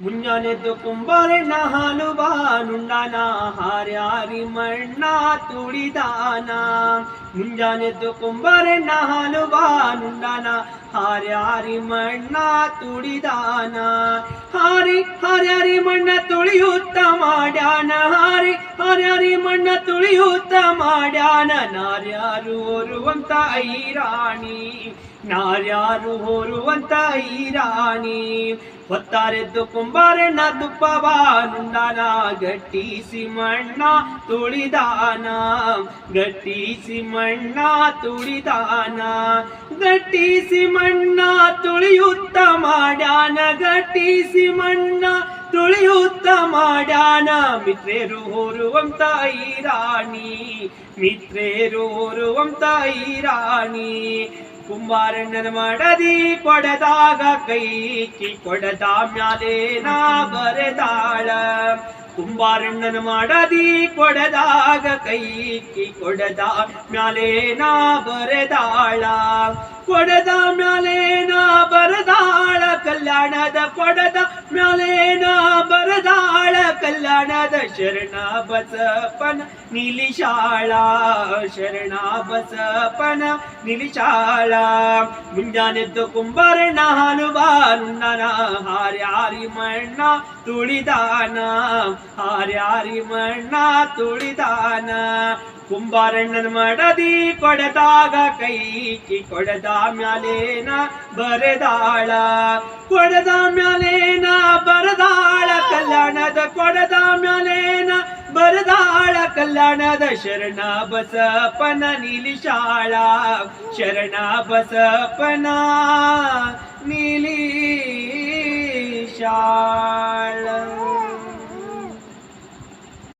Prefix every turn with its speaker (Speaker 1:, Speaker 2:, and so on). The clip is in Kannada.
Speaker 1: ಮುಂಜಾನೆದ್ದು ಕುಂಬಾರಣ್ಣ ಹಾಲುಬಾ ನುಂಡಾನ ಹಾರ್ಯಾರಿ ಮಣ್ಣ ತುಳಿದಾನ. ಮುಂಜಾನೆದ್ದು ಕುಂಬಾರಣ್ಣ ಹಾಲುಬಾ ನುಂಡಾನ ಹಾರ್ಯಾರಿ ಮಣ್ಣ ತುಳಿದಾನ. ಹಾರ್ಯಾರಿ ಮಣ್ಣ ತುಳಿಯುತ್ತ ಮಾಡ್ಯಾನ, ಹಾರ್ಯಾರಿ ಮಣ್ಣ ತುಳಿಯುತ್ತ ಮಾಡ್ಯಾನ. ನಾರ್ಯಾರು ಹೊರುವಂತ ಐರಾಣಿ, ನಾರ್ಯಾರು ಹೊರುವಂತ ಐರಾಣಿ. ಹೊತ್ತಾರೆದ್ದು ಕುಂಬಾರಣ್ಣ ತುಪ್ಪವ ನುಂಡಾನ ಗಟ್ಟಿಸಿ ಮಣ್ಣ ತುಳಿದಾನ, ಗಟ್ಟಿಸಿ ಮಣ್ಣ ತುಳಿದಾನ. ಗಟ್ಟಿಸಿ ಮಣ್ಣ ತುಳಿಯುತ್ತ ಮಾಡ್ಯಾನ, ಗಟ್ಟಿಸಿ ಮಣ್ಣ ತುಳಿಯುತ್ತ ಮಾಡ್ಯಾನ. ಮಿತ್ರೇರು ಹೊರುವಂತ ಐರಾಣಿ, ಮಿತ್ರೇರು ಹೊರುವಂತ ಐರಾಣಿ. ಕುಂಬಾರಣ್ಣನ ಮಡದಿ ಕೊಡದಾಗ ಕೈಕಿ ಕೊಡದ ಮ್ಯಾಲೇನ ಬರೆದಾಳ. ಕುಂಬಾರಣ್ಣನ ಮಡದಿ ಕೊಡದಾಗ ಕೈಕಿ ಕೊಡದ ಮ್ಯಾಲೇನ ಬರೆದಾಳ. ಕೊಡದ ಮ್ಯಾಲೇನ ಬರದಾಳ ಕಲ್ಯಾಣದ, ಕೊಡದ ಮ್ಯಾಲೇನ ಬರದಾಳ ಕಲ್ಯಾಣದ. ಶರಣ ಬಸಪ್ಪನ ನಿಲಿಶಾಳ, ಶರಣ ಬಸಪ್ಪನ ನಿಲಿಶಾಳ. ಮುಂಜಾನೆದ್ದು ಕುಂಬಾರಣ್ಣ ಹಾಲುಬಾ ನುಂಡಾನ ಹಾರ್ಯಾರಿ ಮಣ್ಣ ತುಳಿದಾನ, ಹಾರ್ಯಾರಿ ಮಣ್ಣ ತುಳಿದಾನ. ಕುಂಬಾರಣ್ಣನ ಮಡದಿ ಕೊಡದಾಗ ಕೈಕಿ ಕೊಡದ ಮ್ಯಾಲೇನ ಬರೆದಾಳ, ಕೊಡದ ಮ್ಯಾಲೇನ ಬರದಾಳ ಕಲ್ಯಾಣದ, ಕೊಡದ ಮ್ಯಾಲೇನ ಬರದಾಳ ಕಲ್ಯಾಣದ. ಶರಣ ಬಸಪ್ಪನ ನಿಲಿಶಾಳ, ಶರಣ ಬಸಪ್ಪನ ನಿಲಿಶಾಳ.